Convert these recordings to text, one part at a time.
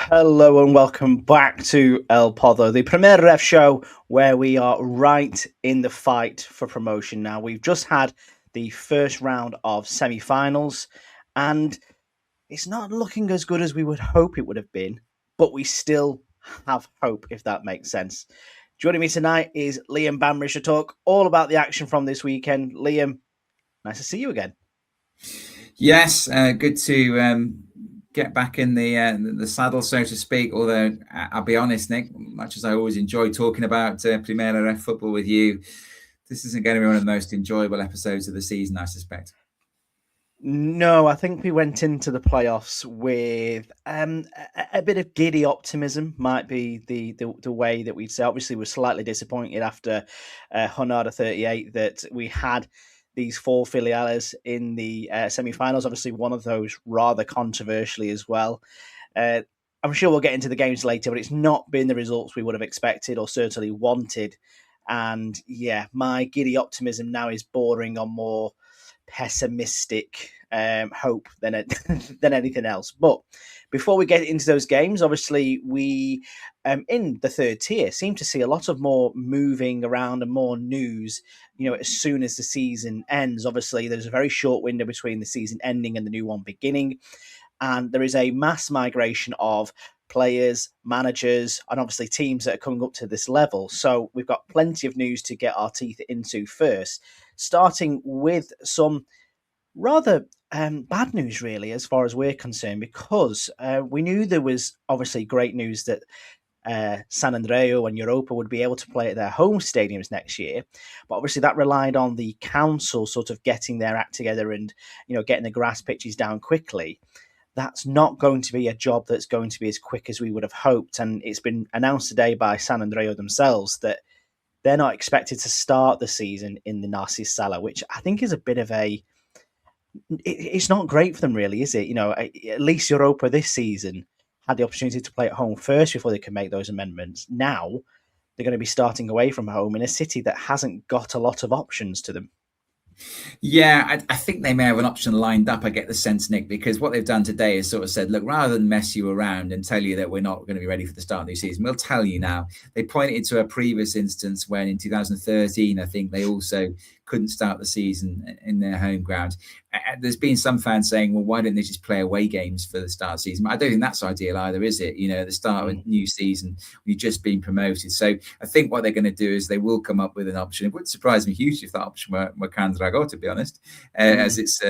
Hello and welcome back to El Podo, the Primera RFEF show where we are right in the fight for promotion now. We've just had the first round of semi-finals and it's not looking as good as we would hope it would have been, but we still have hope, if that makes sense. Joining me tonight is Liam Bambrish to talk all about the action from this weekend. Liam, nice to see you again. Yes, good to get back in the saddle, so to speak. Although I'll be honest, Nick, much as I always enjoy talking about Primera RFEF football with you, this isn't going to be one of the most enjoyable episodes of the season, I suspect. No, I think we went into the playoffs with a bit of giddy optimism. Might be the way that we'd say. Obviously, we're slightly disappointed after Jornada 38 that we had these four filiales in the semi-finals. Obviously, one of those rather controversially as well. I'm sure we'll get into the games later, but it's not been the results we would have expected or certainly wanted. And yeah, my giddy optimism now is bordering on more pessimistic hope than than anything else. But before we get into those games, obviously we in the third tier seem to see a lot of more moving around and more news. You know, as soon as the season ends, obviously there's a very short window between the season ending and the new one beginning, and there is a mass migration of players, managers, and obviously teams that are coming up to this level. So we've got plenty of news to get our teeth into first, starting with some rather bad news, really, as far as we're concerned, because we knew there was obviously great news that San Andreu and Europa would be able to play at their home stadiums next year. But obviously that relied on the council sort of getting their act together and, you know, getting the grass pitches down quickly. That's not going to be a job that's going to be as quick as we would have hoped. And it's been announced today by San Andreu themselves that they're not expected to start the season in the Narcís Sala, which I think is a bit of it's not great for them, really, is it? You know, at least Europa this season had the opportunity to play at home first before they could make those amendments. Now they're going to be starting away from home in a city that hasn't got a lot of options to them. Yeah, I think they may have an option lined up. I get the sense, Nick, because what they've done today is sort of said, look, rather than mess you around and tell you that we're not going to be ready for the start of the season, we'll tell you now. They pointed to a previous instance when in 2013, I think they also couldn't start the season in their home ground. There's been some fans saying, well, why don't they just play away games for the start of the season? But I don't think that's ideal either, is it? You know, the start of a new season, you've just been promoted. So I think what they're going to do is they will come up with an option. It wouldn't surprise me hugely if that option were Can Dragó, to be honest, as it's,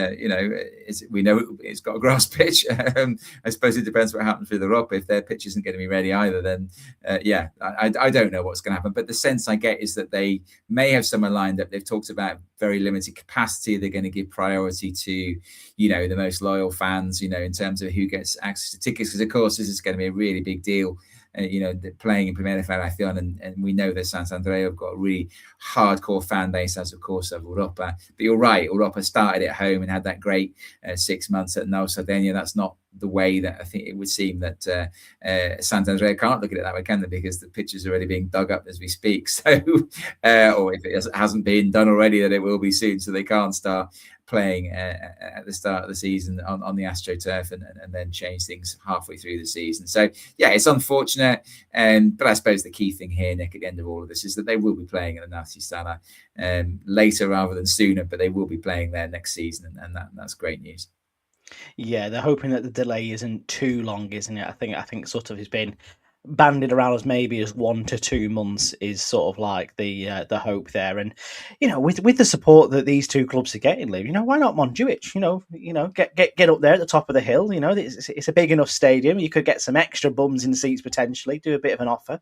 we know it's got a grass pitch. I suppose it depends what happens with the Europa. If their pitch isn't going to be ready either, then I don't know what's going to happen. But the sense I get is that they may have someone lined up. They've talked about very limited capacity. They're going to give priority to, you know, the most loyal fans, you know, in terms of who gets access to tickets. Because, of course, this is going to be a really big deal, playing in Primera Federacion. And we know that San Andreu have got a really hardcore fan base, as, of course, of Europa. But you're right, Europa started at home and had that great 6 months at Nou Sardinia. That's not the way that I think it would seem that San Andreu can't look at it that way, can they? Because the pitch is already being dug up as we speak. So, or if it hasn't been done already, that it will be soon. So they can't start playing at the start of the season on the AstroTurf and then change things halfway through the season. So yeah, it's unfortunate. But I suppose the key thing here, Nick, at the end of all of this is that they will be playing at the Narcís Sala later rather than sooner, but they will be playing there next season, and that's great news. Yeah, they're hoping that the delay isn't too long, isn't it? I think sort of has been bandied around as maybe as 1 to 2 months is sort of like the hope there. And you know, with the support that these two clubs are getting, Liv, you know, why not Montjuic? You know, get up there at the top of the hill. You know, it's a big enough stadium. You could get some extra bums in seats potentially. Do a bit of an offer.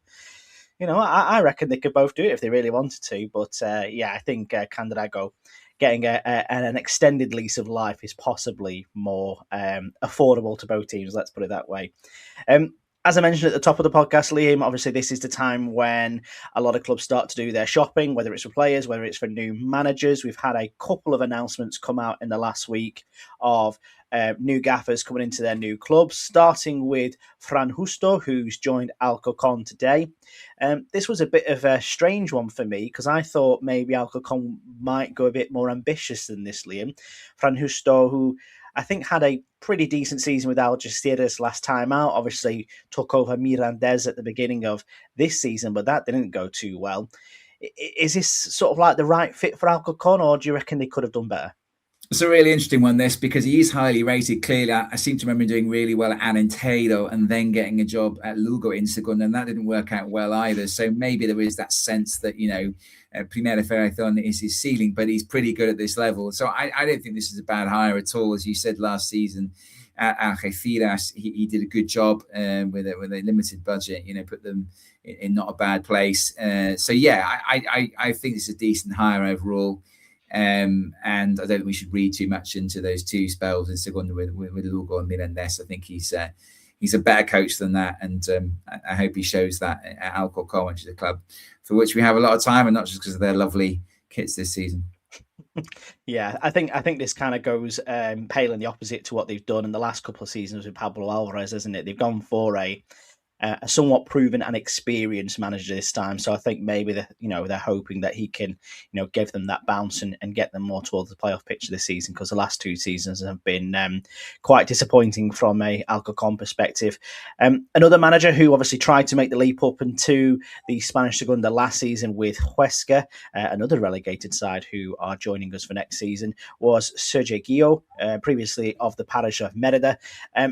You know, I reckon they could both do it if they really wanted to. But I think Can Dragó getting an extended lease of life is possibly more affordable to both teams. Let's put it that way. As I mentioned at the top of the podcast, Liam, obviously this is the time when a lot of clubs start to do their shopping, whether it's for players, whether it's for new managers. We've had a couple of announcements come out in the last week of new gaffers coming into their new clubs, starting with Fran Justo, who's joined Alcorcon today. This was a bit of a strange one for me because I thought maybe Alcorcon might go a bit more ambitious than this, Liam. Fran Justo, who I think had a pretty decent season with Algeciras last time out, obviously took over Mirandés at the beginning of this season, but that didn't go too well. Is this sort of like the right fit for Alcorcon, or do you reckon they could have done better? It's a really interesting one, this, because he is highly rated. Clearly, I seem to remember him doing really well at Alentejo and then getting a job at Lugo in Segunda, and that didn't work out well either. So maybe there is that sense that, Primera Federacion is his ceiling, but he's pretty good at this level. So I don't think this is a bad hire at all. As you said last season at Algeciras, he did a good job with a limited budget, put them in not a bad place. So yeah, I think it's a decent hire overall. And I don't think we should read too much into those two spells in Segunda with Lugo and Mirandés. I think he's a better coach than that, and I hope he shows that at Alcorcon, which is a club for which we have a lot of time, and not just because of their lovely kits this season. Yeah, I think this kind of goes pale in the opposite to what they've done in the last couple of seasons with Pablo Alvarez, isn't it? They've gone for a somewhat proven and experienced manager this time. So I think maybe they're hoping that he can, give them that bounce and get them more towards the playoff picture this season, because the last two seasons have been quite disappointing from a Alcorcon perspective. Another manager who obviously tried to make the leap up into the Spanish Segunda last season with Huesca, another relegated side who are joining us for next season, was Sergio Guillo, previously of the parish of Merida.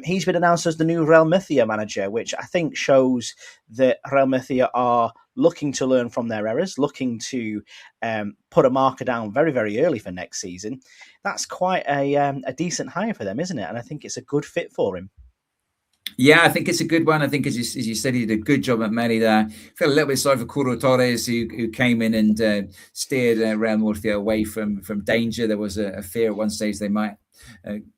He's been announced as the new Real Murcia manager, which I think shows that Real Murcia are looking to learn from their errors, looking to put a marker down very, very early for next season. That's quite a decent hire for them, isn't it? And I think it's a good fit for him. Yeah, I think it's a good one. I think, as you said, he did a good job at Merida. I feel a little bit sorry for Curro Torres, who came in and steered Real Murcia away from danger. There was a fear at one stage they might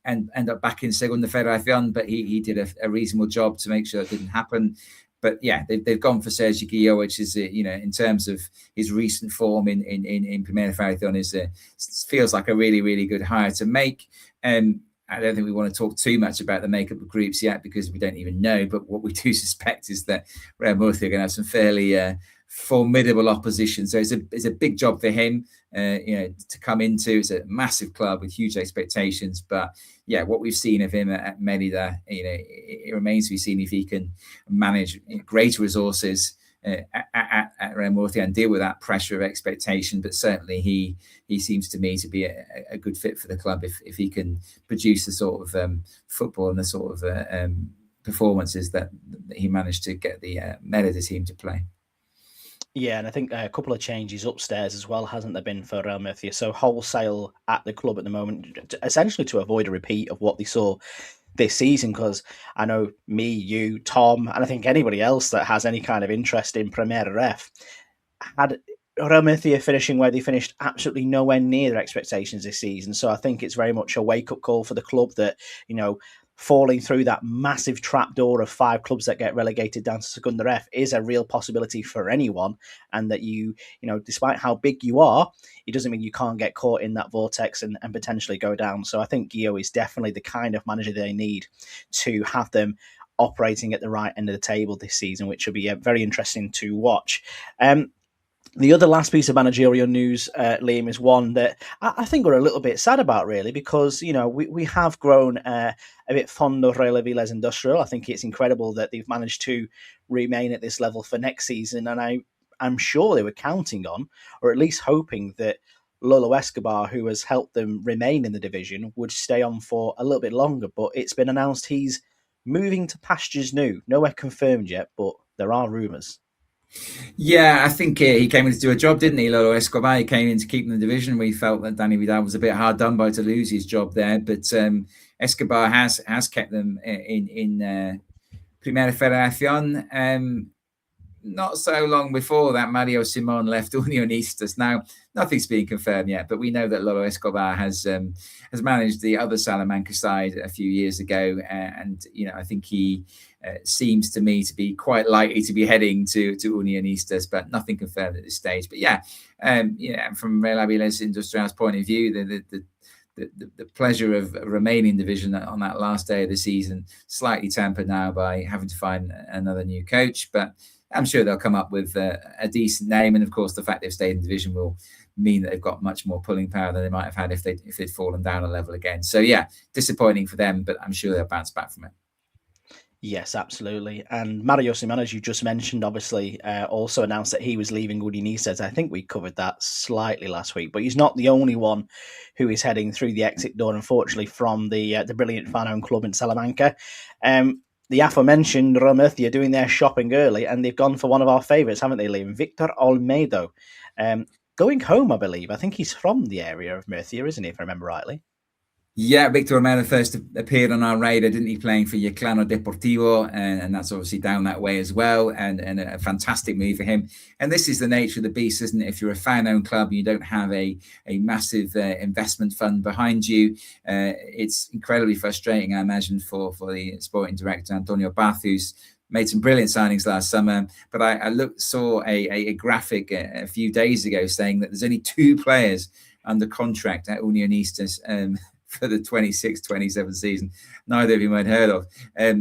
end up back in Segunda Federacion, but he did a reasonable job to make sure that didn't happen. But yeah, they've gone for Sergio Guillo, which is, in terms of his recent form in Primera Federacion, feels like a really, really good hire to make. I don't think we want to talk too much about the makeup of groups yet, because we don't even know. But what we do suspect is that Real Murcia are going to have some fairly formidable opposition. So it's a big job for him, to come into. It's a massive club with huge expectations. But yeah, what we've seen of him at Merida, it remains to be seen if he can manage greater resources at Real Murcia and deal with that pressure of expectation. But certainly he seems to me to be a good fit for the club if he can produce the sort of football and the sort of performances that he managed to get the Merida team to play. Yeah, and I think a couple of changes upstairs as well, hasn't there been, for Real Murcia? So wholesale at the club at the moment, essentially to avoid a repeat of what they saw this season, because I know me, you, Tom, and I think anybody else that has any kind of interest in Primera RF had Real Murcia finishing where they finished absolutely nowhere near their expectations this season. So I think it's very much a wake-up call for the club that, falling through that massive trapdoor of 5 clubs that get relegated down to Segunda F is a real possibility for anyone, and that despite how big you are, it doesn't mean you can't get caught in that vortex and potentially go down. So I think Guillo is definitely the kind of manager they need to have them operating at the right end of the table this season, which will be very interesting to watch. The other last piece of managerial news, Liam, is one that I think we're a little bit sad about, really, because, we have grown a bit fond of Real Avilés Industrial. I think it's incredible that they've managed to remain at this level for next season. And I'm sure they were counting on, or at least hoping, that Lolo Escobar, who has helped them remain in the division, would stay on for a little bit longer. But it's been announced he's moving to pastures new. Nowhere confirmed yet, but there are rumours. Yeah, I think he came in to do a job, didn't he, Lolo Escobar? He came in to keep them in the division. We felt that Danny Vidal was a bit hard done by to lose his job there, but Escobar has kept them in Primera Federacion. Not so long before that, Mario Simon left Unionistas. Now, nothing's been confirmed yet, but we know that Lolo Escobar has managed the other Salamanca side a few years ago, and I think he seems to me to be quite likely to be heading to Unionistas, but nothing confirmed at this stage. But yeah, from Real Avilés Industrial's point of view, the pleasure of remaining division on that last day of the season slightly tempered now by having to find another new coach. But I'm sure they'll come up with a decent name, and of course, the fact they've stayed in division will mean that they've got much more pulling power than they might have had if they'd fallen down a level again. So yeah, disappointing for them, but I'm sure they'll bounce back from it. Yes, absolutely. And Mario Simon, as you just mentioned, obviously also announced that he was leaving Udinese. I think we covered that slightly last week, but he's not the only one who is heading through the exit door, unfortunately, from the brilliant fan-owned club in Salamanca. The aforementioned Murcia are doing their shopping early, and they've gone for one of our favourites, haven't they, Liam? Victor Olmedo. Going home, I believe. I think he's from the area of Murcia, isn't he, if I remember rightly? Yeah, Victor Romero first appeared on our radar, didn't he, playing for Yeclano Deportivo, and that's obviously down that way as well, and a fantastic move for him. And this is the nature of the beast, isn't it? If you're a fan-owned club and you don't have a massive investment fund behind you, it's incredibly frustrating, I imagine, for the sporting director, Antonio Bath, who's made some brilliant signings last summer. But I saw a graphic a few days ago saying that there's only 2 players under contract at Unionistas for the 26-27 season. Neither of you might heard of.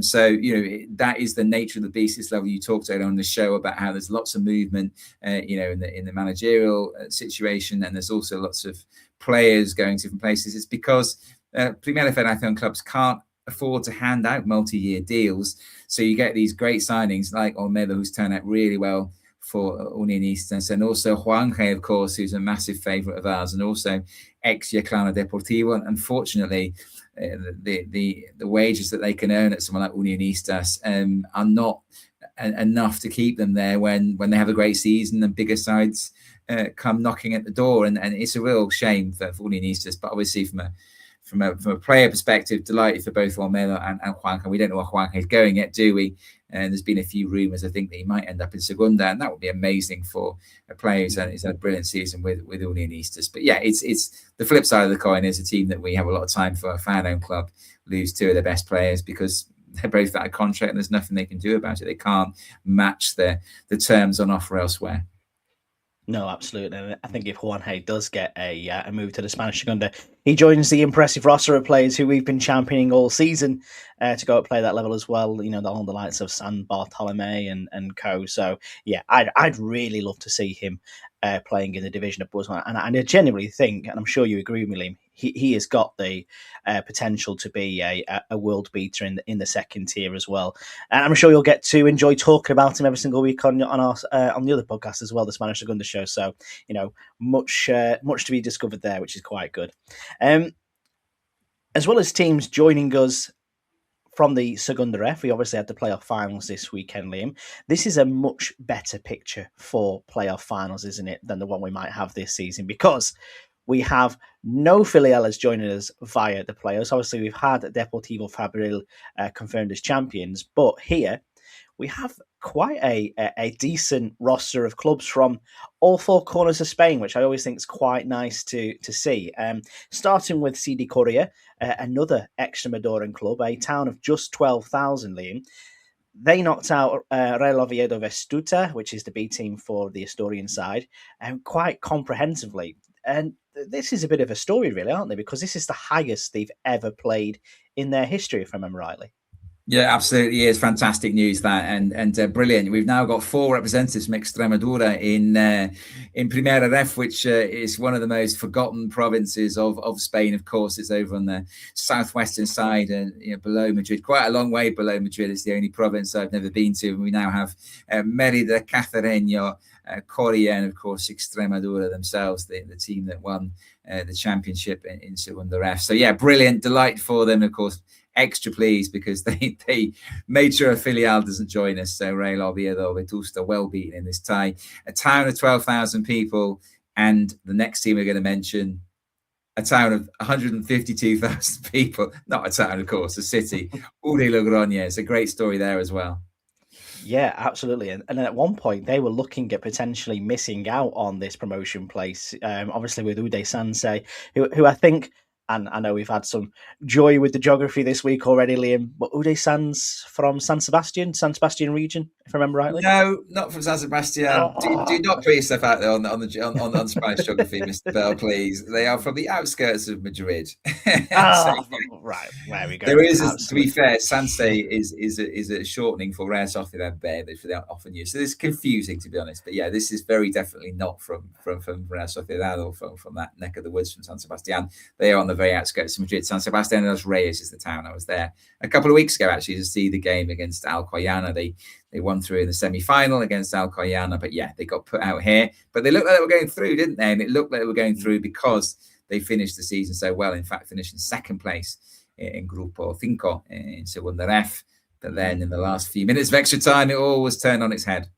So, that is the nature of the beast. This level you talked about on the show about how there's lots of movement, in the managerial situation, and there's also lots of players going to different places. It's because Primera Federacion clubs can't afford to hand out multi-year deals. So you get these great signings like Olmedo, who's turned out really well for Unionistas, and also Juanje, of course, who's a massive favourite of ours, and also ex-Yeclano Deportivo. And unfortunately, the wages that they can earn at someone like Unionistas are not enough to keep them there when they have a great season and bigger sides come knocking at the door. And it's a real shame for Unionistas. But obviously, from a player perspective, delighted for both Olmedo and Juanje. We don't know where Juanje is going yet, do we? And there's been a few rumours, I think, that he might end up in Segunda, and that would be amazing for a player who's had a brilliant season with Unionistas. But yeah, it's the flip side of the coin is a team that we have a lot of time for. A fan-owned club lose 2 of their best players because they're both out of contract and there's nothing they can do about it. They can't match the terms on offer elsewhere. No, absolutely. And I think if Juanje does get a move to the Spanish Segunda, he joins the impressive roster of players who we've been championing all season to go and play that level as well. All the likes of San Bartolome and co. So yeah, I'd really love to see him playing in the division above. And I genuinely think, and I'm sure you agree with me, Liam, he has got the potential to be a world beater in the second tier as well. And I'm sure you'll get to enjoy talking about him every single week on our on the other podcast as well, the Spanish Segunda show. So much to be discovered there, which is quite good. As well as teams joining us from the Segunda F, we obviously had the playoff finals this weekend, Liam. This is a much better picture for playoff finals, isn't it, than the one we might have this season, because we have no filiales joining us via the playoffs. Obviously, we've had Deportivo Fabril confirmed as champions, but here we have quite a decent roster of clubs from all 4 corners of Spain, which I always think is quite nice to see. Starting with CD Coria, another Extremaduran club, a town of just 12,000, Liam. They knocked out Real Oviedo Vestuta, which is the B team for the Asturian side, quite comprehensively. And this is a bit of a story, really, aren't they? Because this is the highest they've ever played in their history, if I remember rightly. Yeah, absolutely is fantastic news, that, and brilliant. We've now got 4 representatives from Extremadura in Primera RFEF, which is one of the most forgotten provinces of Spain. Of course, it's over on the southwestern side and below Madrid, quite a long way below Madrid. It's the only province I've never been to. And we now have Mérida, Cacereño, Coria, and of course Extremadura themselves, the team that won the championship in Segunda RF. So yeah, brilliant, delight for them. Of course, extra pleased because they made sure a filial doesn't join us. So Real Oviedo Vetusta well beaten in this tie. A town of 12,000 people, and the next team we're going to mention, a town of 152,000 people. Not a town, of course, a city. Uri Logroña. It's a great story there as well. Yeah, absolutely. And at one point, they were looking at potentially missing out on this promotion place, obviously with Ude Sanse, who I think And I know we've had some joy with the geography this week already, Liam. But Ude San's from San Sebastian region, if I remember rightly. No, not from San Sebastian. Do Oh, not put yourself out there on Spanish geography, Mr. Bell, please. They are from the outskirts of Madrid. So ah, right, there we go. there is, to be Absolutely. fair, Sanse is a shortening for Real Sociedad B, which they often use. So it's confusing, to be honest. But yeah, this is very definitely not from Real Sociedad or from that neck of the woods from San Sebastian. They are on the very outskirts of Madrid. San Sebastian de los Reyes is the town. I was there a couple of weeks ago actually to see the game against Alcoyana. They won through in the semi-final against Alcoyana, but yeah, they got put out here. But they looked like they were going through, didn't they? And it looked like they were going through because they finished the season so well. In fact, finished in second place in Grupo 5 in Segunda Ref. But then in the last few minutes of extra time, it all was turned on its head.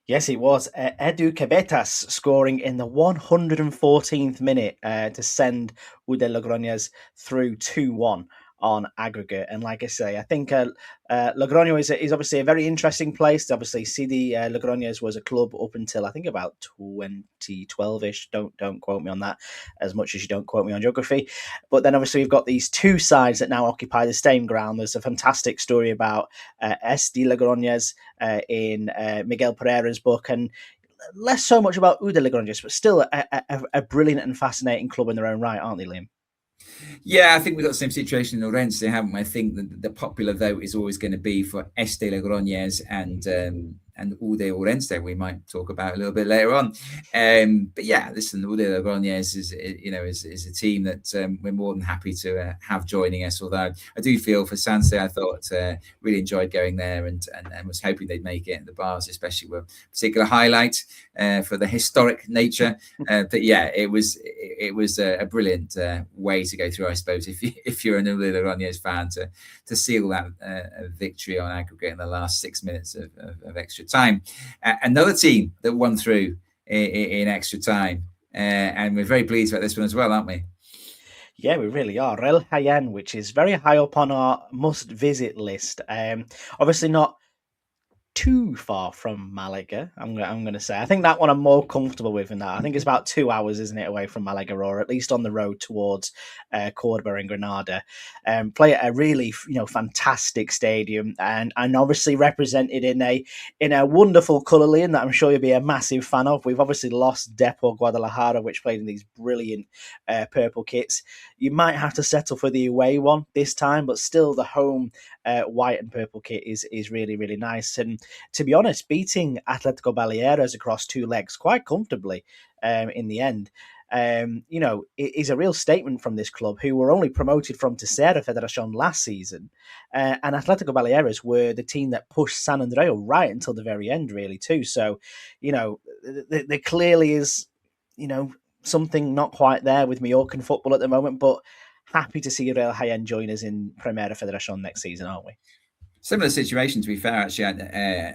Yes, it was. Edu Cabetas scoring in the 114th minute to send Ude Logroñez through 2-1 on aggregate. And like I say, I think Logroño is obviously a very interesting place. Obviously, CD Logroñez was a club up until I think about 2012-ish. Don't quote me on that as much as you don't quote me on geography. But then obviously we've got these two sides that now occupy the same ground. There's a fantastic story about SD Logroñez in Miguel Pereira's book, and less so much about Ude Logroñez, but still a brilliant and fascinating club in their own right, aren't they, Liam? Yeah, I think we've got the same situation in Orense, haven't we? I think the popular vote is always going to be for Este Logroñez and Ude Orense. We might talk about a little bit later on. But yeah, listen, Ude Logroñez is a team that we're more than happy to have joining us. Although I do feel for Sanse, I thought really enjoyed going there and was hoping they'd make it. The bars, especially, were a particular highlight for the historic nature. But yeah, it was a brilliant way to go through, I suppose, if you're an Ude Logroñez fan, to seal that victory on aggregate in the last 6 minutes of extra time. Another team that won through in extra time, and we're very pleased about this one as well, aren't we? Yeah, we really are. Real Jaén, which is very high up on our must-visit list. Obviously not too far from Malaga. I'm going to say. I think that one I'm more comfortable with than that. I think it's about 2 hours, isn't it, away from Malaga, or at least on the road towards Cordoba and Granada. Play at a really fantastic stadium, and obviously represented in a wonderful colour, Liam, that I'm sure you'll be a massive fan of. We've obviously lost Depo Guadalajara, which played in these brilliant purple kits. You might have to settle for the away one this time, but still the home white and purple kit is really, really nice. And to be honest, beating Atletico Baleares across 2 legs quite comfortably in the end, it is a real statement from this club, who were only promoted from Tercera Federacion last season. And Atletico Baleares were the team that pushed San Andreu right until the very end, really, too. So, there clearly is, something not quite there with Mallorcan football at the moment, but happy to see Real Jaén join us in Primera Federacion next season, aren't we? Similar situation, to be fair, actually.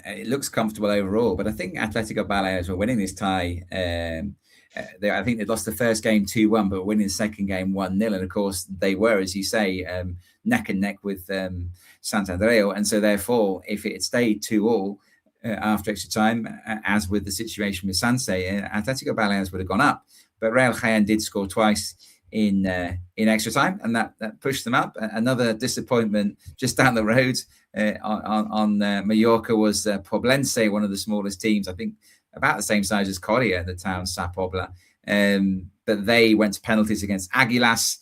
It looks comfortable overall, but I think Atletico Baleares were winning this tie. I think they lost the first game 2-1, but winning the second game 1-0. And of course, they were, as you say, neck and neck with Santander. And so, therefore, if it had stayed 2-2 after extra time, as with the situation with Sanse, Atletico Baleares would have gone up. But Real Jaén did score twice in extra time, and that pushed them up. Another disappointment just down the road on Mallorca was Poblense, one of the smallest teams, I think about the same size as Coria, the town Sa Pobla. But they went to penalties against Aguilas,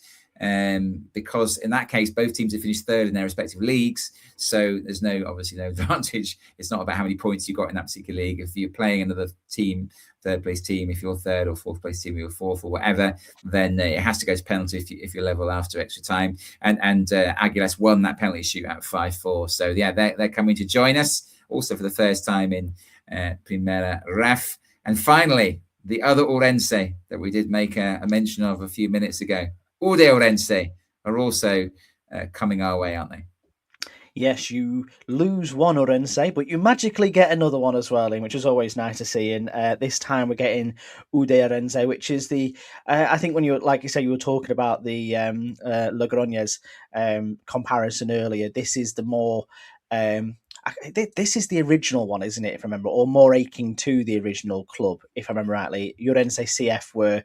because in that case, both teams have finished third in their respective leagues. So there's obviously no advantage. It's not about how many points you got in that particular league. If you're playing another team, third place team, if you're third, or fourth place team, you're fourth, or whatever, then it has to go to penalty if you're level after extra time. And Aguilas won that penalty shootout 5-4. So yeah, they're coming to join us also for the first time in Primera REF. And finally, the other Orense that we did make a mention of a few minutes ago, Ude Orense, are also coming our way, aren't they? Yes, you lose one Orense, but you magically get another one as well, which is always nice to see. And this time we're getting Ude Orense, which is the, I think when you, like you say, you were talking about the Logroñez comparison earlier, this is the more, this is the original one, isn't it, if I remember, or more aching to the original club, if I remember rightly. Orense CF were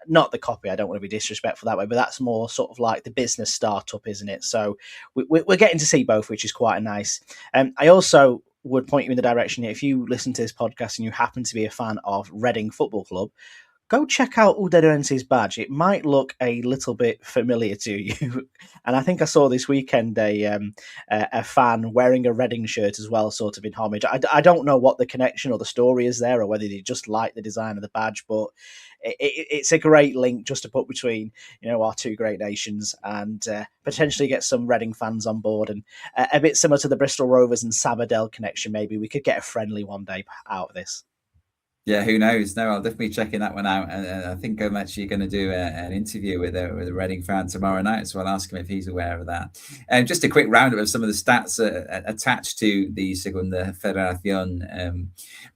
not the copy. I don't want to be disrespectful that way, but that's more sort of like the business startup, isn't it? So we're getting to see both, which is quite nice. I also would point you in the direction, if you listen to this podcast and you happen to be a fan of Reading Football Club, go check out Udinense's badge. It might look a little bit familiar to you. And I think I saw this weekend a fan wearing a Reading shirt as well, sort of in homage. I don't know what the connection or the story is there, or whether they just like the design of the badge, but it's a great link just to put between our two great nations, and potentially get some Reading fans on board, and a bit similar to the Bristol Rovers and Sabadell connection. Maybe we could get a friendly one day out of this. Yeah, who knows? No, I'll definitely be checking that one out. And I think I'm actually going to do an interview with a Reading fan tomorrow night, so I'll ask him if he's aware of that. And just a quick roundup of some of the stats attached to the Segunda Federacion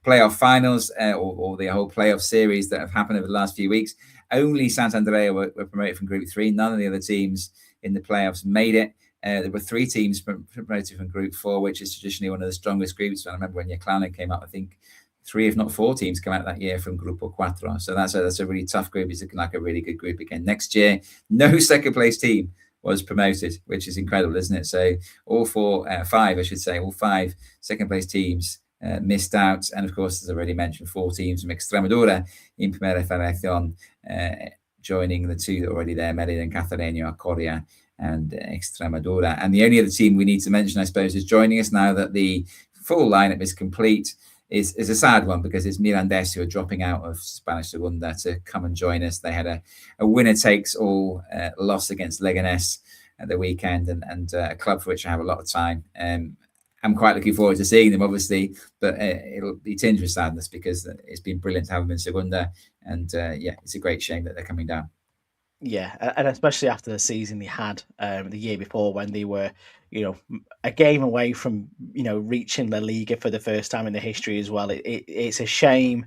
playoff finals, or the whole playoff series that have happened over the last few weeks. Only Santandrea were promoted from Group 3. None of the other teams in the playoffs made it. There were 3 teams promoted from Group 4, which is traditionally one of the strongest groups. I remember when Yaclana came up, I think 3, if not 4 teams come out that year from Grupo Cuatro. So that's a really tough group. It's looking like a really good group again. Next year, no second place team was promoted, which is incredible, isn't it? So all 5 second place teams missed out. And of course, as I already mentioned, 4 teams from Extremadura in Primera Federacion, joining the 2 that are already there, Merida and Cacereño, Coria and Extremadura. And the only other team we need to mention, I suppose, is joining us now that the full lineup is complete, is a sad one, because it's Mirandés who are dropping out of Spanish Segunda to come and join us. They had a winner-takes-all loss against Leganés at the weekend, and a club for which I have a lot of time. I'm quite looking forward to seeing them, obviously, but it'll be tinged with sadness because it's been brilliant to have them in Segunda, and it's a great shame that they're coming down. Yeah, and especially after the season they had the year before, when they were, a game away from, reaching La Liga for the first time in the history as well. It's a shame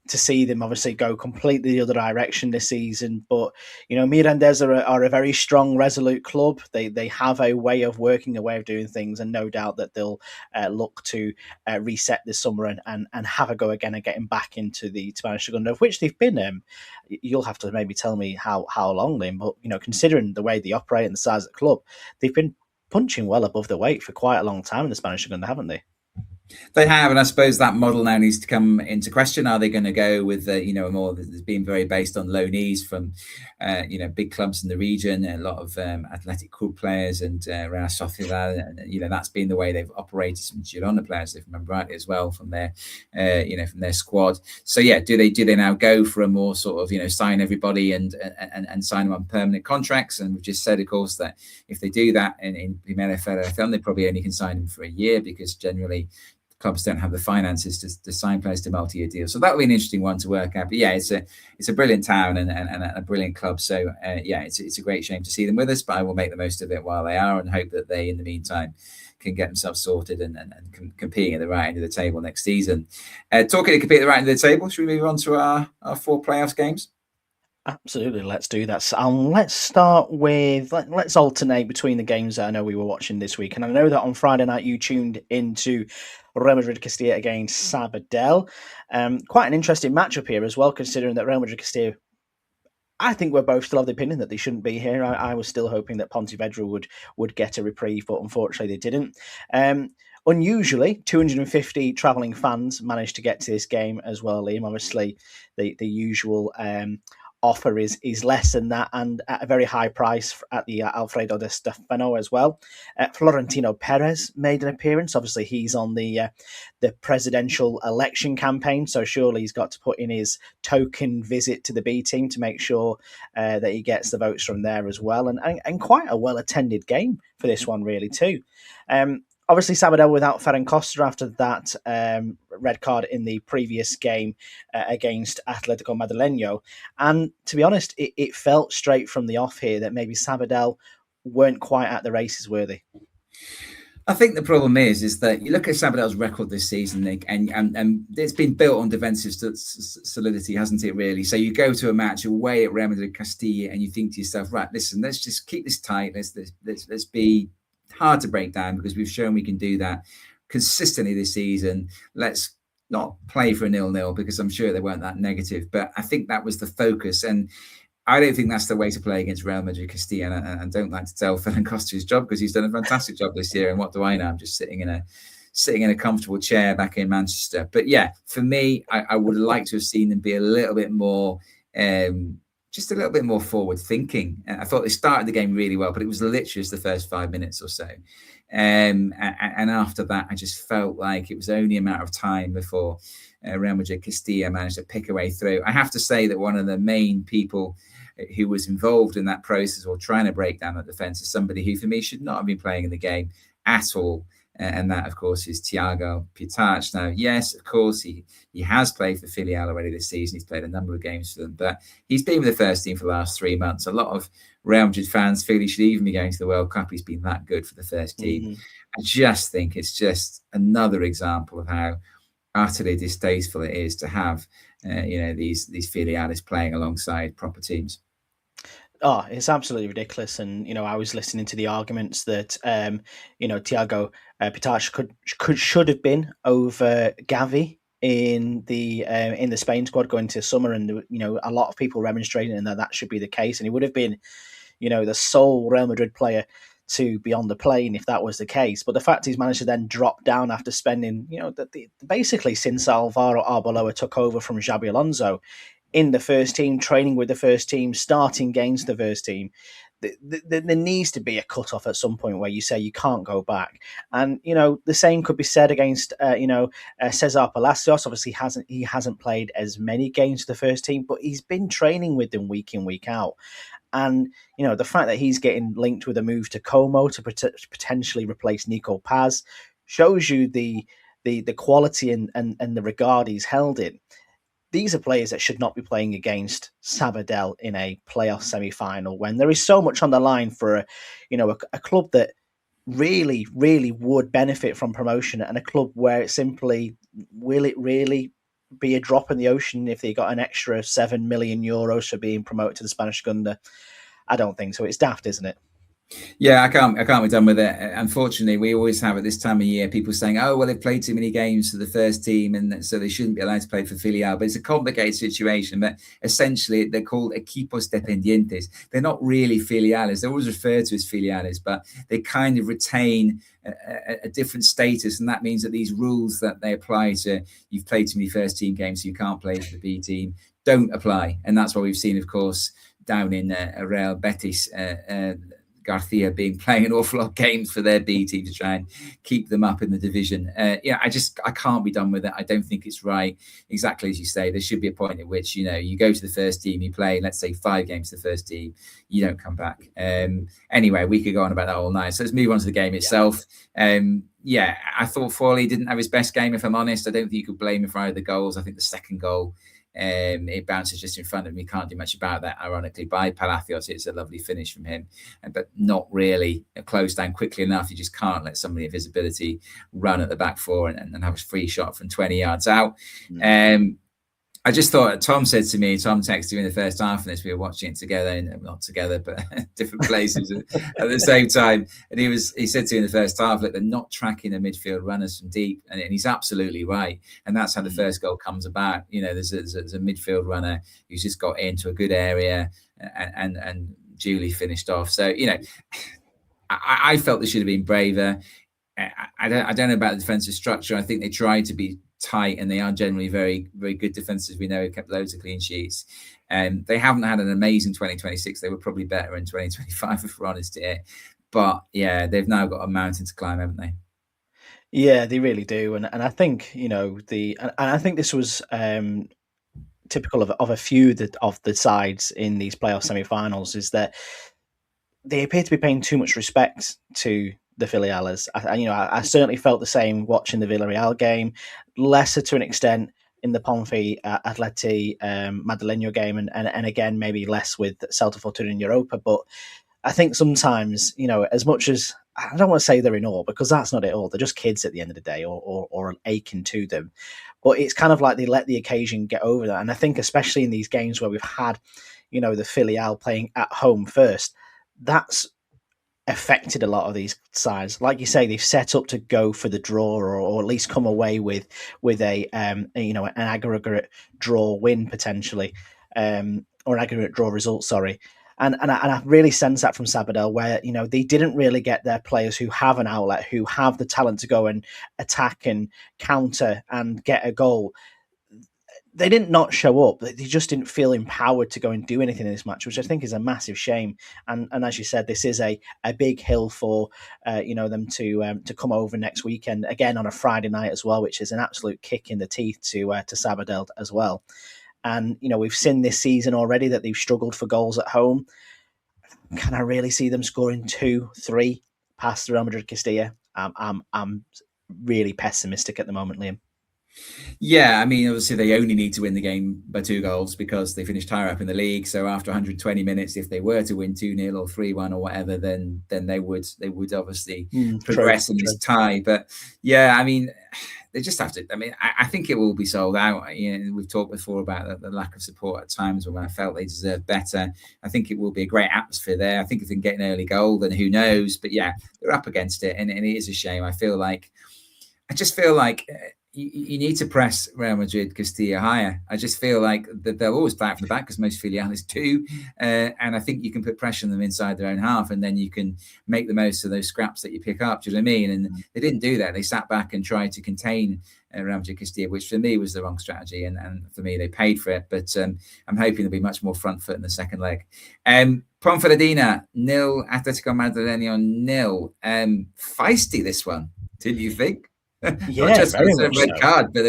to see them obviously go completely the other direction this season. But, Mirandés are a very strong, resolute club. They have a way of working, a way of doing things, and no doubt that they'll look to reset this summer and have a go again and getting back into the Spanish Segunda, of which they've been. You'll have to maybe tell me how long, Liam, but, considering the way they operate and the size of the club, they've been punching well above their weight for quite a long time in the Spanish Segunda, haven't they? They have, and I suppose that model now needs to come into question. Are they going to go with a more that's been very based on loanees from big clubs in the region, a lot of Athletic Club players and Real Sociedad, and that's been the way they've operated. Some Girona players, if I remember rightly, as well, from their from their squad. So do they now go for a more sort of sign everybody and sign them on permanent contracts? And we've just said, of course, that if they do that in Primera Federacion, they probably only can sign them for a year, because generally clubs don't have the finances to sign players to multi-year deals. So that'll be an interesting one to work out. But it's a brilliant town and a brilliant club. So it's a great shame to see them with us, but I will make the most of it while they are, and hope that they, in the meantime, can get themselves sorted and competing at the right end of the table next season. Talking to compete at the right end of the table, should we move on to our 4 playoffs games? Absolutely, let's do that. Let's start with, let's alternate between the games that I know we were watching this week. And I know that on Friday night you tuned into Real Madrid Castilla against Sabadell. Quite an interesting matchup here as well, considering that Real Madrid Castilla, I think we're both still of the opinion that they shouldn't be here. I was still hoping that Pontevedra would get a reprieve, but unfortunately they didn't. Unusually, 250 travelling fans managed to get to this game as well, Liam. Obviously, the usual offer is less than that, and at a very high price at the Alfredo de Stefano as well. Florentino Perez made an appearance. Obviously, he's on the presidential election campaign, so surely he's got to put in his token visit to the B team to make sure that he gets the votes from there as well. And quite a well-attended game for this one, really, too. Obviously, Sabadell without Ferran Costa after that red card in the previous game against Atletico Madrileño. And to be honest, it felt straight from the off here that maybe Sabadell weren't quite at the races, were they? I think the problem is that you look at Sabadell's record this season, Nick, and it's been built on defensive solidity, hasn't it, really? So you go to a match away at Real Madrid Castilla and you think to yourself, right, listen, let's just keep this tight. Let's be hard to break down, because we've shown we can do that consistently this season. Let's not play for a 0-0, because I'm sure they weren't that negative. But I think that was the focus. And I don't think that's the way to play against Real Madrid Castilla, and I don't like to tell Ferran Costa his job because he's done a fantastic job this year. And what do I know? I'm just sitting in a comfortable chair back in Manchester. But yeah, for me, I would like to have seen them be a little bit more, just a little bit more forward thinking. I thought they started the game really well, but it was literally just the first 5 minutes or so. And after that, I just felt like it was only a matter of time before Real Madrid Castilla managed to pick a way through. I have to say that one of the main people who was involved in that process or trying to break down that defense is somebody who, for me, should not have been playing in the game at all. And that, of course, is Thiago Pitach. Now, yes, of course, he has played for Filial already this season. He's played a number of games for them, but he's been with the first team for the last 3 months. A lot of Real Madrid fans feel he should even be going to the World Cup. He's been that good for the first team. Mm-hmm. I just think it's just another example of how utterly distasteful it is to have, these Filiales playing alongside proper teams. Oh, it's absolutely ridiculous. And, I was listening to the arguments that, Thiago Pitach should have been over Gavi in the Spain squad going to summer. And, a lot of people remonstrating that should be the case. And he would have been, the sole Real Madrid player to be on the plane if that was the case. But the fact he's managed to then drop down after spending, basically since Alvaro Arbeloa took over from Xabi Alonso, in the first team, training with the first team, starting games the first team, there needs to be a cut-off at some point where you say you can't go back. And, the same could be said against, Cesar Palacios. Obviously, he hasn't played as many games for the first team, but he's been training with them week in, week out. And, the fact that he's getting linked with a move to Como to potentially replace Nico Paz shows you the quality and the regard he's held in. These are players that should not be playing against Sabadell in a playoff semi-final when there is so much on the line for a club that really, really would benefit from promotion, and a club where it simply, will it really be a drop in the ocean if they got an extra €7 million for being promoted to the Spanish Segunda? I don't think so. It's daft, isn't it? Yeah, I can't be done with it. Unfortunately, we always have at this time of year people saying, "Oh, well, they've played too many games for the first team, and so they shouldn't be allowed to play for Filial." But it's a complicated situation. But essentially, they're called equipos dependientes. They're not really filiales. They're always referred to as filiales, but they kind of retain a different status, and that means that these rules that they apply to you've played too many first team games, so you can't play for the B team, don't apply. And that's what we've seen, of course, down in Real Betis. Garcia playing an awful lot of games for their B team to try and keep them up in the division. I can't be done with it. I don't think it's right. Exactly as you say, there should be a point at which, you go to the first team, you play, let's say 5 games to the first team, you don't come back. Anyway, we could go on about that all night. So let's move on to the game itself. I thought Foley didn't have his best game, if I'm honest. I don't think you could blame him for either the goals. I think the second goal, it bounces just in front of me. Can't do much about that, ironically, by Palacios. It's a lovely finish from him, but not really closed down quickly enough. You just can't let somebody of his ability run at the back four and have a free shot from 20 yards out. I just thought, Tom texted me in the first half of this, we were watching it together, and not together, but different places at the same time. And he said to me in the first half, look, they're not tracking the midfield runners from deep. And he's absolutely right. And that's how the first goal comes about. There's a midfield runner who's just got into a good area and duly finished off. So, I felt they should have been braver. I don't know about the defensive structure. I think they tried to be tight, and they are generally very, very good defenses. We know, kept loads of clean sheets. They haven't had an amazing 2026. They were probably better in 2025, if we're honest here. But yeah, they've now got a mountain to climb, haven't they? Yeah, they really do. And I think, I think this was typical of a few of the sides in these playoff semi-finals, is that they appear to be paying too much respect to the Filiales. I certainly felt the same watching the Villarreal game, lesser to an extent in the Ponfe Atleti Madrileño game, and again maybe less with Celta Fortuna in Europa. But I think sometimes, as much as I don't want to say they're in awe, because that's not it all. They're just kids at the end of the day, or aching to them. But it's kind of like they let the occasion get over that. And I think especially in these games where we've had, the Filial playing at home first, that's affected a lot of these sides. Like you say, they've set up to go for the draw, or at least come away with a an aggregate draw win potentially. or an aggregate draw result, sorry. And I really sense that from Sabadell, where they didn't really get their players who have an outlet, who have the talent to go and attack and counter and get a goal. They didn't not show up. They just didn't feel empowered to go and do anything in this match, which I think is a massive shame. And as you said, this is a big hill for them to come over next weekend again on a Friday night as well, which is an absolute kick in the teeth to Sabadell as well. And we've seen this season already that they've struggled for goals at home. Can I really see them scoring 2-3 past Real Madrid Castilla? I'm really pessimistic at the moment, Liam. Yeah, I mean, obviously they only need to win the game by 2 goals because they finished higher up in the league. So after 120 minutes, if they were to win 2-0 or 3-1 or whatever, then they would obviously progress in this tie. But yeah, I mean, they just have to. I mean, I think it will be sold out. We've talked before about the lack of support at times when I felt they deserved better. I think it will be a great atmosphere there. I think if they can get an early goal, then who knows? But yeah, they're up against it, and it is a shame. I just feel like you need to press Real Madrid Castilla higher. I just feel like that they'll always play out from the back because most filiales do. And I think you can put pressure on them inside their own half, and then you can make the most of those scraps that you pick up. Do you know what I mean? And they didn't do that. They sat back and tried to contain Real Madrid Castilla, which for me was the wrong strategy. And for me, they paid for it. But I'm hoping there'll be much more front foot in the second leg. Ponferradina 0, Atletico Madrileño 0. Feisty, this one, didn't you think? Yeah, not just very a much red so. card, but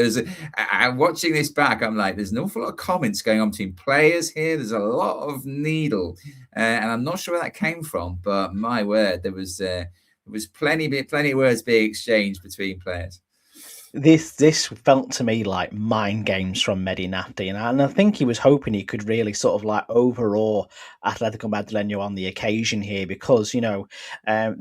I'm watching this back. I'm like, there's an awful lot of comments going on between players here. There's a lot of needle, and I'm not sure where that came from. But my word, there was plenty of words being exchanged between players. This felt to me like mind games from Medinafti, and I think he was hoping he could really sort of like overawe Atletico Madrileño on the occasion here, because they're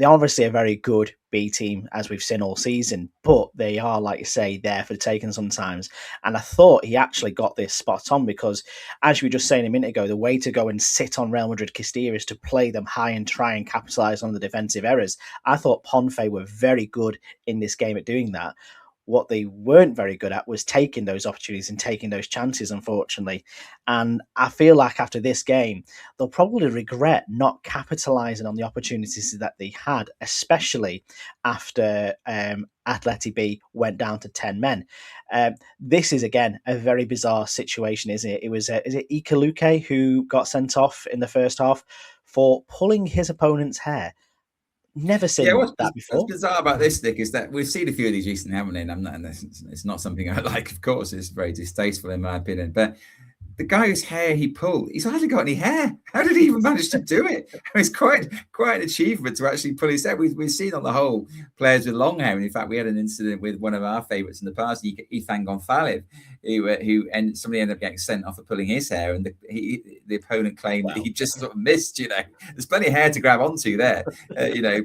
obviously a very good B team, as we've seen all season, but they are, like you say, there for the taking sometimes. And I thought he actually got this spot on, because as you were just saying a minute ago, the way to go and sit on Real Madrid Castilla is to play them high and try and capitalise on the defensive errors. I thought Ponfe were very good in this game at doing that. What they weren't very good at was taking those opportunities and taking those chances, unfortunately. And I feel like after this game, they'll probably regret not capitalising on the opportunities that they had, especially after Atleti B went down to 10 men. This is, again, a very bizarre situation, isn't it? It was, is it Ikaluke who got sent off in the first half for pulling his opponent's hair? Never seen that before. What's bizarre about this, Nick, is that we've seen a few of these recently, haven't we? And it's not something I like, of course. It's very distasteful in my opinion. But the guy whose hair he pulled, he's hardly got any hair. How did he even manage to do it? It's quite an achievement to actually pull his hair. We've seen on the whole players with long hair. And in fact, we had an incident with one of our favourites in the past, Ethan Gonzalez, who somebody ended up getting sent off for pulling his hair, and the opponent claimed that he just sort of missed. There's plenty of hair to grab onto there,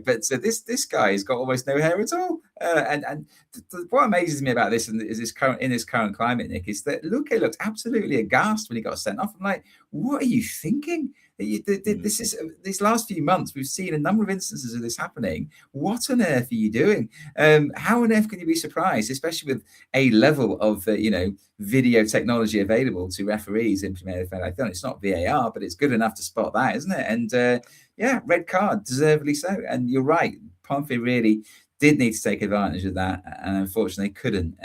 But so this guy's got almost no hair at all. And what amazes me about this, and is this current climate, Nick, is that Luque looked absolutely aghast when he got sent off. I'm like, what are you thinking? These last few months, we've seen a number of instances of this happening. What on earth are you doing? How on earth can you be surprised, especially with a level of video technology available to referees in Primera Federacion? It's not VAR, but it's good enough to spot that, isn't it? And red card, deservedly so. And you're right, Ponfe really did need to take advantage of that, and unfortunately couldn't.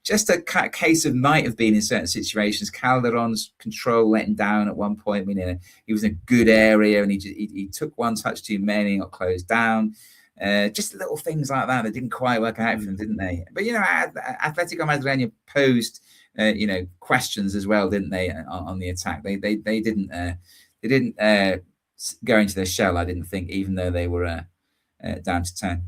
Just a case of might have been in certain situations. Calderon's control let him down at one point. He was in a good area, and he took one touch too many, got closed down. Just little things like that didn't quite work out for them, didn't they? But Atletico Madrileño posed questions as well, didn't they, on the attack? They didn't go into their shell, I didn't think, even though they were down to 10.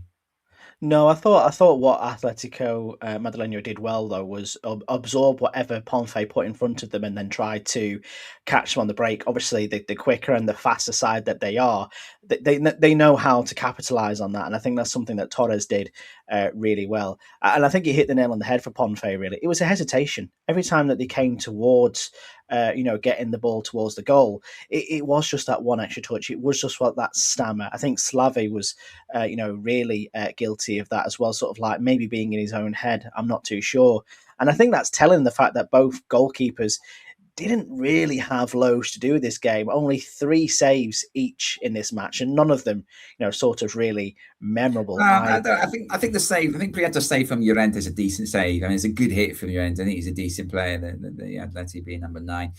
No, I thought what Atletico Madrileño did well, though, was absorb whatever Ponfe put in front of them and then try to catch them on the break. Obviously, the quicker and the faster side that they are, they know how to capitalise on that, and I think that's something that Torres did really well. And I think he hit the nail on the head for Ponfe, really. It was a hesitation. Every time that they came towards getting the ball towards the goal, it was just that one extra touch. It was just that stammer. I think Slavi was, really guilty of that as well, sort of like maybe being in his own head. I'm not too sure. And I think that's telling, the fact that both goalkeepers didn't really have loads to do with this game. Only 3 saves each in this match, and none of them, sort of really memorable either. I think the save. I think Prieto save from Llorente is a decent save. I mean, it's a good hit from Llorente. I think he's a decent player. The Atleti being number 9.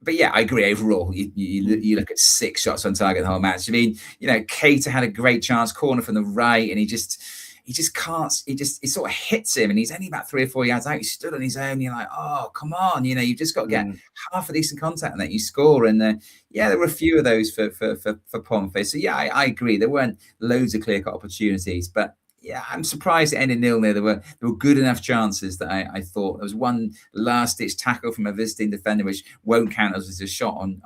But yeah, I agree. Overall, you look at 6 shots on target the whole match. I mean, Keita had a great chance, corner from the right, and he just can't. It sort of hits him, and he's only about 3 or 4 yards out. He stood on his own. You're like, oh, come on, you've just got to get half a decent contact, and then you score. And there were a few of those for Pompey. So yeah, I agree. There weren't loads of clear-cut opportunities, but yeah, I'm surprised it ended 0-0. There were good enough chances that I thought there was one last-ditch tackle from a visiting defender, which won't count as a shot on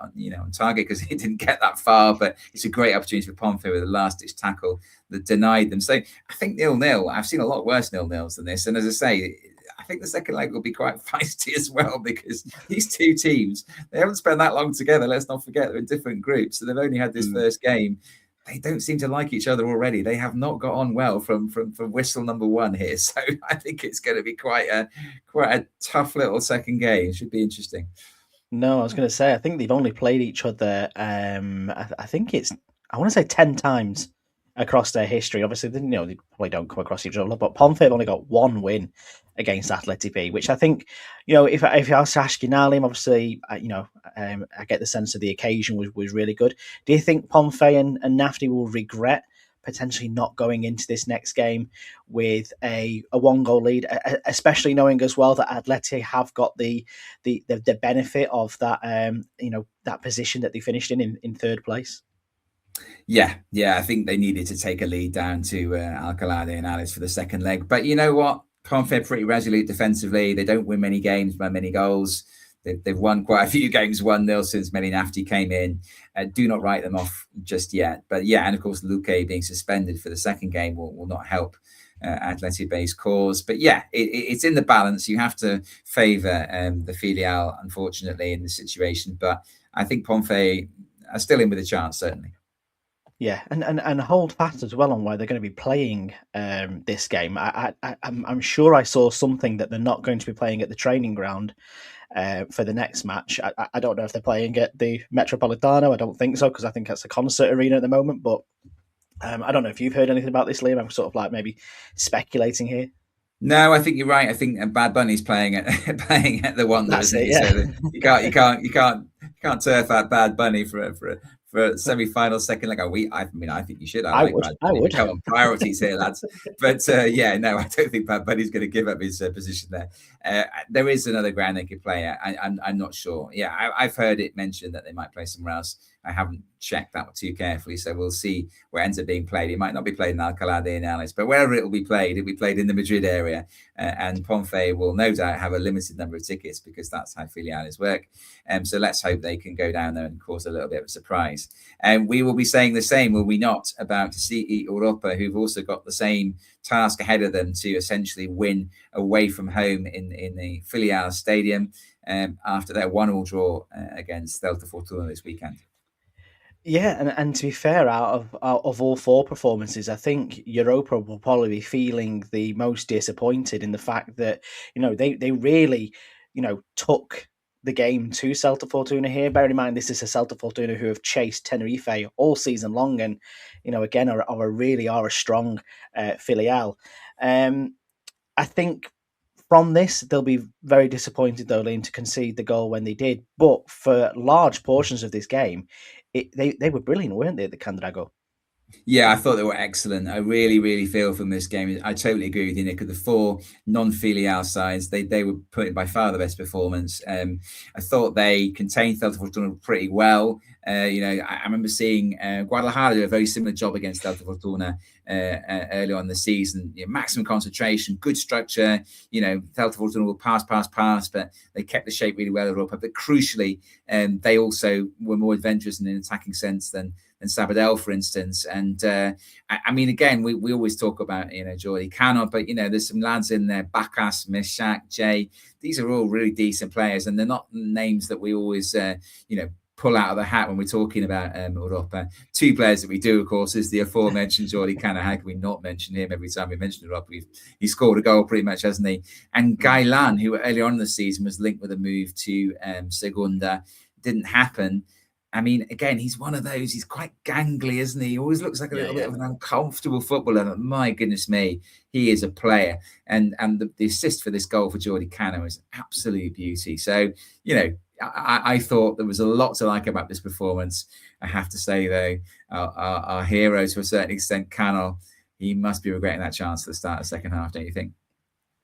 target because he didn't get that far. But it's a great opportunity for Pompey with a last-ditch tackle that denied them. So I think 0-0. I've seen a lot worse 0-0s than this. And as I say, I think the second leg will be quite feisty as well because these two teams, they haven't spent that long together. Let's not forget they're in different groups. So they've only had this first game. They don't seem to like each other already. They have not got on well from whistle number 1 here. So I think it's going to be quite a tough little second game. It should be interesting. No, I was going to say, I think they've only played each other, I think I want to say 10 times across their history. Obviously, they probably don't come across each other, but Pompey have only got 1 win against Atleti B, which I think, if I was to ask you now, Liam, obviously, I get the sense that the occasion was really good. Do you think Pompey and Nafty will regret potentially not going into this next game with a 1-goal lead, especially knowing as well that Atleti have got the benefit of that that position that they finished in third place? Yeah, I think they needed to take a lead down to Alcalá de Henares for the second leg. But you know what? Pompey are pretty resolute defensively. They don't win many games by many goals. They've won quite a few games 1-0 since Meli Nafti came in. Do not write them off just yet. But yeah, and of course, Luque being suspended for the second game will not help Atleti Bay's cause. But yeah, it's in the balance. You have to favour the filial, unfortunately, in this situation. But I think Pompey are still in with a chance, certainly. Yeah, and hold fast as well on where they're going to be playing this game. I'm sure I saw something that they're not going to be playing at the training ground for the next match. I don't know if they're playing at the Metropolitano. I don't think so, because I think that's a concert arena at the moment. But I don't know if you've heard anything about this, Liam. I'm sort of like maybe speculating here. No, I think you're right. I think Bad Bunny's playing at the Wonder. That's it, yeah. So you can't turf out Bad Bunny for a semi-final second leg. I think you should. I would. Come on, priorities here, lads. But I don't think Bad Bunny's going to give up his position there. There is another ground they could play at. I'm not sure. Yeah, I've heard it mentioned that they might play somewhere else. I haven't checked that too carefully, so we'll see where it ends up being played. It might not be played in Alcalá de Henares, but wherever it will be played, it'll be played in the Madrid area. And Pompey will no doubt have a limited number of tickets because that's how filiales work. So let's hope they can go down there and cause a little bit of a surprise. And we will be saying the same, will we not, about CE Europa, who've also got the same task ahead of them to essentially win away from home in the filial stadium after their 1-1 draw against Delta Fortuna this weekend. Yeah, and to be fair, out of all 4 performances, I think Europa will probably be feeling the most disappointed in the fact that they really took the game to Celta Fortuna here. Bear in mind, this is a Celta Fortuna who have chased Tenerife all season long, and again are a strong filial. I think from this, they'll be very disappointed, though, Liam, to concede the goal when they did. But for large portions of this game, they were brilliant, weren't they, at the Candrago? Yeah, I thought they were excellent. I really, really feel from this game. I totally agree with you, Nick. Of the 4 non-filial sides, they were putting by far the best performance. I thought they contained Celta Fortuna pretty well. I remember seeing Guadalajara do a very similar job against Celta Fortuna early on in the season. Maximum concentration, good structure. Celta Fortuna will pass, but they kept the shape really well of Europa. But crucially, they also were more adventurous in an attacking sense than Sabadell, for instance. And again, we always talk about, Jordi Cano, but, there's some lads in there, Bacas, Meshak, Jay. These are all really decent players, and they're not names that we always, pull out of the hat when we're talking about Europa. Two players that we do, of course, is the aforementioned Jordi Canna. How can we not mention him every time we mention Europa? He scored a goal pretty much, hasn't he? And Gailan, who earlier on in the season was linked with a move to Segunda, didn't happen. I mean, again, he's one of those. He's quite gangly, isn't he? He always looks like a little bit of an uncomfortable footballer. But my goodness me, he is a player. And the assist for this goal for Jordi Canna is absolute beauty. So, you know, I thought there was a lot to like about this performance. I have to say, though, our hero, to a certain extent, Canna, he must be regretting that chance at the start of the second half, don't you think?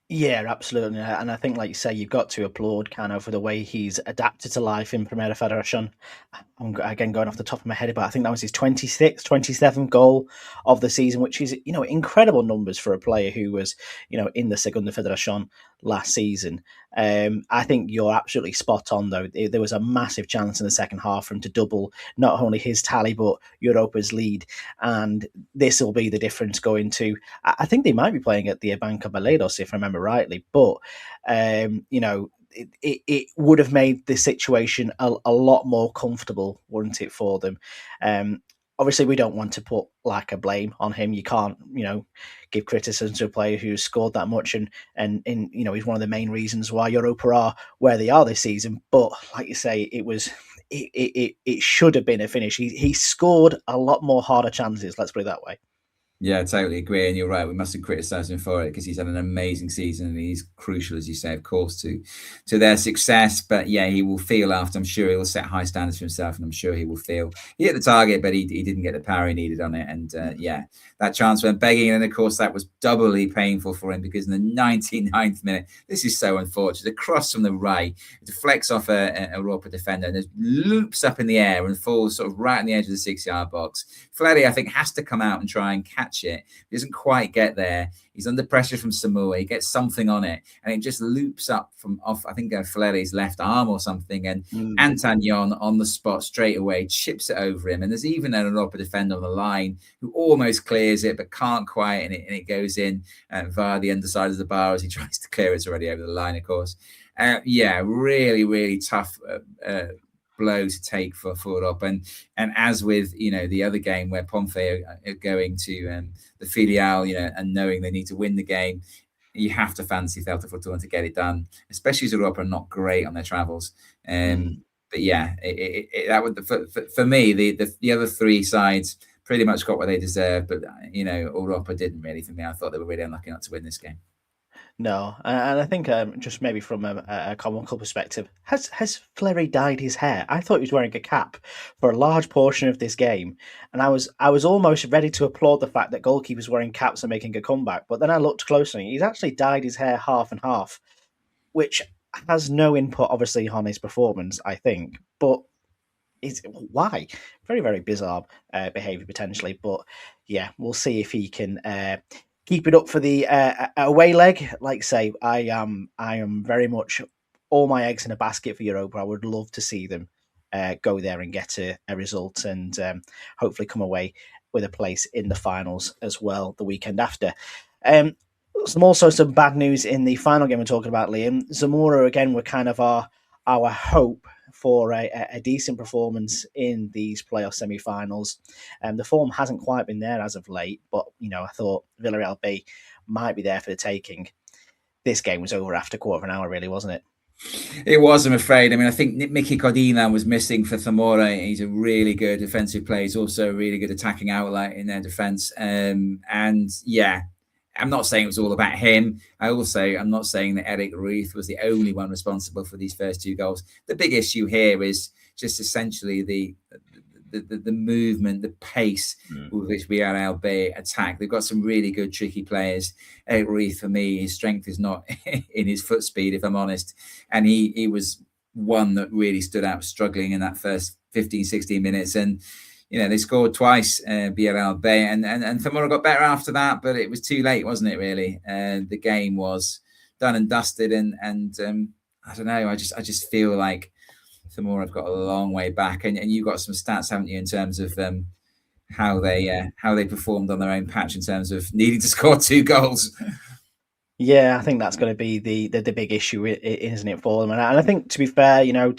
Yeah, absolutely. And I think, like you say, you've got to applaud Cano for the way he's adapted to life in Primera Federacion. I'm again going off the top of my head, but I think that was his 26th, 27th goal of the season, which is, you know, incredible numbers for a player who was, you know, in the Segunda Federacion last season. I think you're absolutely spot on, though. There was a massive chance in the second half for him to double not only his tally, but Europa's lead. And this will be the difference going to, I think they might be playing at the Abanca Balados, if I remember rightly. But, you know, it would have made the situation a lot more comfortable, wouldn't it, for them? Obviously, we don't want to put like a blame on him. You can't, you know, give criticism to a player who's scored that much, and you know, he's one of the main reasons why Europa are where they are this season. But like you say, it should have been a finish. He scored a lot more harder chances. Let's put it that way. Yeah, I totally agree. And you're right. We mustn't criticize him for it because he's had an amazing season and he's crucial, as you say, of course, to their success. But yeah, he will feel after. I'm sure he'll set high standards for himself, and I'm sure he will feel he hit the target, but he didn't get the power he needed on it. And yeah, that chance went begging. And of course, that was doubly painful for him because in the 99th minute, this is so unfortunate. A cross from the right, it deflects off a Europa defender and it loops up in the air and falls sort of right on the edge of the 6-yard box. Fleddy, I think, has to come out and try and catch it. He doesn't quite get there. He's under pressure from Samoa. He gets something on it, and it just loops up from off, I think, Fleddy's left arm or something. And Antagnon on the spot straight away chips it over him. And there's even an Europa defender on the line who almost clears it, but can't quite. And it goes in via the underside of the bar as he tries to clear it. It's already over the line, of course. Yeah, really, really tough blow to take for Europa. And as with, you know, the other game where Ponce are going to the filial, you know, and knowing they need to win the game, you have to fancy Celta Fortuna to get it done, especially as Europa are not great on their travels. But yeah, that would for me the other three sides pretty much got what they deserved, but you know, Europa didn't really for me. I thought they were really unlucky not to win this game. No, and I think just maybe from a comical perspective, has Fleury dyed his hair? I thought he was wearing a cap for a large portion of this game, and I was almost ready to applaud the fact that goalkeepers wearing caps are making a comeback. But then I looked closely; he's actually dyed his hair half and half, which has no input, obviously, on his performance. I think, but why? Very, very bizarre behaviour potentially, but yeah, we'll see if he can keep it up for the away leg. Like say, I am very much all my eggs in a basket for Europa. I would love to see them go there and get a result, and hopefully come away with a place in the finals as well the weekend after. Some bad news in the final game we're talking about, Liam. Zamora again were kind of our hope for a decent performance in these playoff semi-finals. The form hasn't quite been there as of late, but you know, I thought Villarreal B might be there for the taking. This game was over after a quarter of an hour, really, wasn't it? It was, I'm afraid. I mean, I think Mickey Codina was missing for Zamora. He's a really good defensive player. He's also a really good attacking outlet in their defense. And yeah, I'm not saying it was all about him. I'm not saying that Eric Ruiz was the only one responsible for these first two goals. The big issue here is just essentially the movement, the pace with which Villarreal attack. They've got some really good, tricky players. Eric Ruiz, for me, his strength is not in his foot speed, if I'm honest. And he was one that really stood out, struggling in that first 15, 16 minutes. And you know, they scored twice, Villarreal B, and Zamora got better after that, but it was too late, wasn't it, really? The game was done and dusted, and I don't know, I just feel like Zamora have got a long way back, and you've got some stats, haven't you, in terms of how they performed on their own patch in terms of needing to score 2 goals. Yeah, I think that's going to be the big issue, isn't it, for them? And I think, to be fair, you know,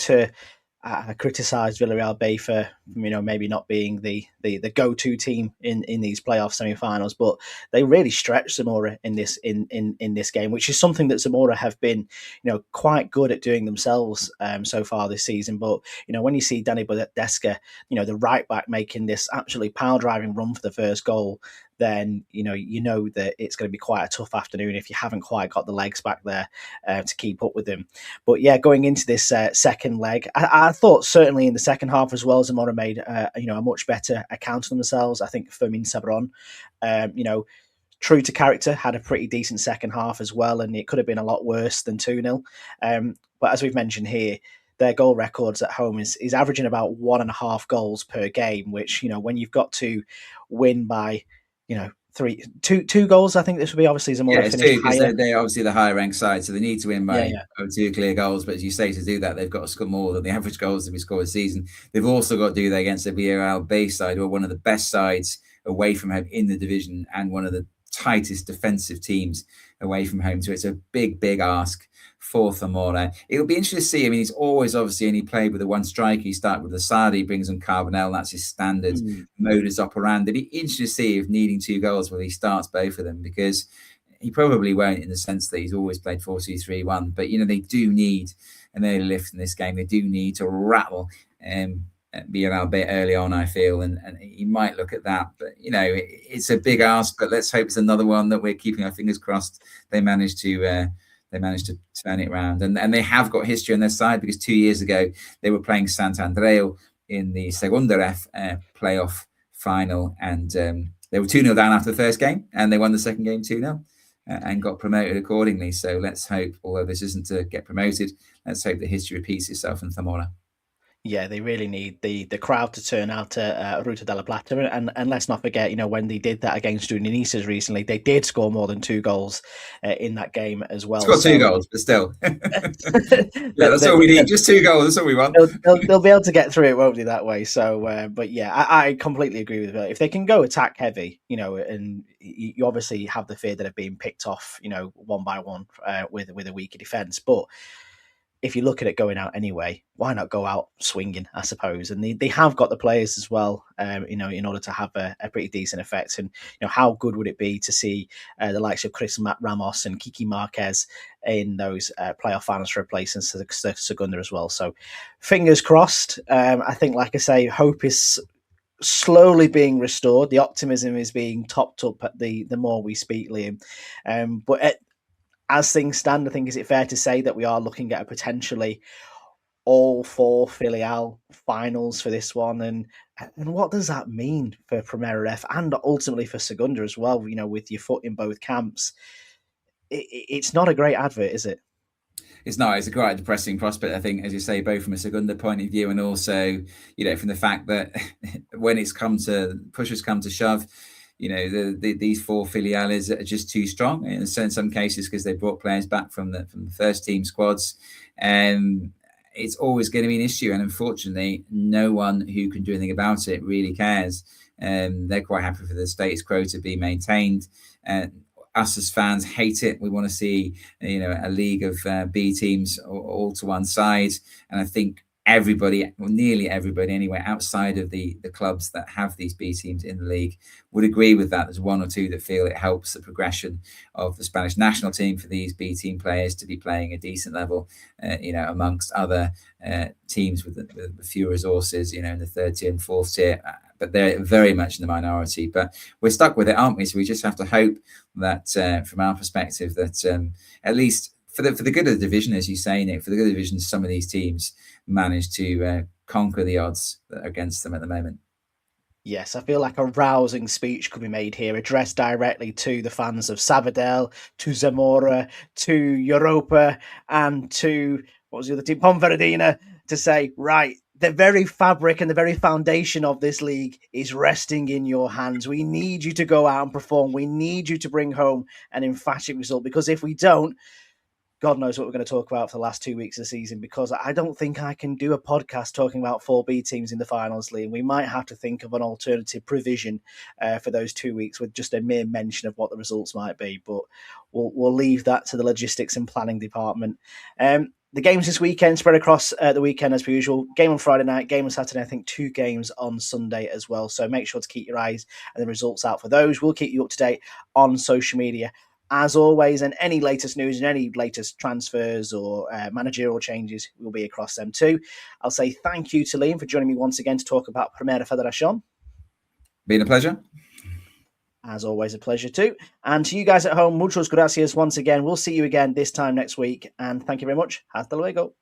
I criticised Villarreal B for maybe not being the go-to team in these playoff semi-finals, but they really stretched Zamora in this game, which is something that Zamora have been quite good at doing themselves so far this season. But when you see Danny Badesca, the right back, making this absolutely power driving run for the first goal, then you know that it's going to be quite a tough afternoon if you haven't quite got the legs back there to keep up with them. But yeah, going into this second leg, I thought certainly in the second half as well, Zamora made a much better account of themselves. I think Fermin Sabron, true to character, had a pretty decent second half as well, and it could have been a lot worse than 2-0. But as we've mentioned here, their goal records at home is averaging about 1.5 goals per game, which, when you've got to win by, two goals, I think this would be. Obviously Zamora it's finished two, because higher. they're obviously the higher ranked side, so they need to win by Yeah. 2 clear goals. But as you say, to do that, they've got to score more than the average goals that we score a season. They've also got to do that against the Villarreal B side, who are one of the best sides away from home in the division and one of the tightest defensive teams away from home. So it's a big, big ask for Zamora. It'll be interesting to see. I mean, he's always obviously only played with the one striker. He started with the Sadi, brings on Carbonell. That's his standard modus operandi. It'll be interesting to see if needing 2 goals, whether he starts both of them, because he probably won't, in the sense that he's always played 4-2-3-1. But, they do need an early lift in this game. They do need to rattle Villarreal a bit early on, I feel, and he might look at that. But, it's a big ask, but let's hope it's another one that we're keeping our fingers crossed they manage to turn it around. And they have got history on their side, because 2 years ago they were playing Sant'Andreu in the Segunda Ref playoff final, and they were 2-0 down after the first game, and they won the second game 2-0 and got promoted accordingly. So let's hope, although this isn't to get promoted, let's hope the history repeats itself in Zamora. Yeah, they really need the crowd to turn out to Ruta de la Plata, and let's not forget, when they did that against Udinese recently, they did score more than 2 goals in that game as well. Scored 2 goals, but still, that's all we need. Just 2 goals. That's all we want. They'll be able to get through it, won't they, that way? So, but yeah, I completely agree with it. If they can go attack heavy, and you obviously have the fear that of being picked off, one by one with a weaker defense, but if you look at it going out anyway, why not go out swinging, I suppose? And they have got the players as well, in order to have a pretty decent effect. And, how good would it be to see the likes of Chris Ramos and Kiki Marquez in those playoff finals replacing Segunda as well? So fingers crossed. I think, like I say, hope is slowly being restored. The optimism is being topped up at the more we speak, Liam. But as things stand, I think, is it fair to say that we are looking at a potentially all 4 filial finals for this one? And what does that mean for Primera F and ultimately for Segunda as well? With your foot in both camps, it's not a great advert, is it? It's not. It's a quite depressing prospect, I think, as you say, both from a Segunda point of view and also, from the fact that when push has come to shove, these 4 filiales are just too strong in some cases, because they brought players back from the first team squads, and it's always going to be an issue. And unfortunately, no one who can do anything about it really cares. They're quite happy for the status quo to be maintained. Us as fans hate it. We want to see a league of B teams all to one side, and I think everybody, or nearly everybody anyway, outside of the clubs that have these B teams in the league, would agree with that. There's 1 or 2 that feel it helps the progression of the Spanish national team for these B team players to be playing a decent level, amongst other teams with few resources, in the 3rd tier and 4th tier. But they're very much in the minority. But we're stuck with it, aren't we? So we just have to hope that, from our perspective, that at least for the good of the division, as you say, Nick, for the good of the division, some of these teams manage to conquer the odds that are against them at the moment. Yes, I feel like a rousing speech could be made here, addressed directly to the fans of Sabadell, to Zamora, to Europa, and to, what was the other team, Ponferradina, to say, right, the very fabric and the very foundation of this league is resting in your hands. We need you to go out and perform. We need you to bring home an emphatic result, because if we don't, God knows what we're going to talk about for the last 2 weeks of the season, because I don't think I can do a podcast talking about 4B teams in the finals, Liam. We might have to think of an alternative provision for those 2 weeks with just a mere mention of what the results might be, but we'll leave that to the logistics and planning department. The games this weekend spread across the weekend as per usual. Game on Friday night, game on Saturday. I think 2 games on Sunday as well. So make sure to keep your eyes and the results out for those. We'll keep you up to date on social media as always, and any latest news and any latest transfers or managerial changes will be across them too. I'll say thank you to Liam for joining me once again to talk about Primera Federacion. Been a pleasure. As always, a pleasure too. And to you guys at home, muchos gracias once again. We'll see you again this time next week. And thank you very much. Hasta luego.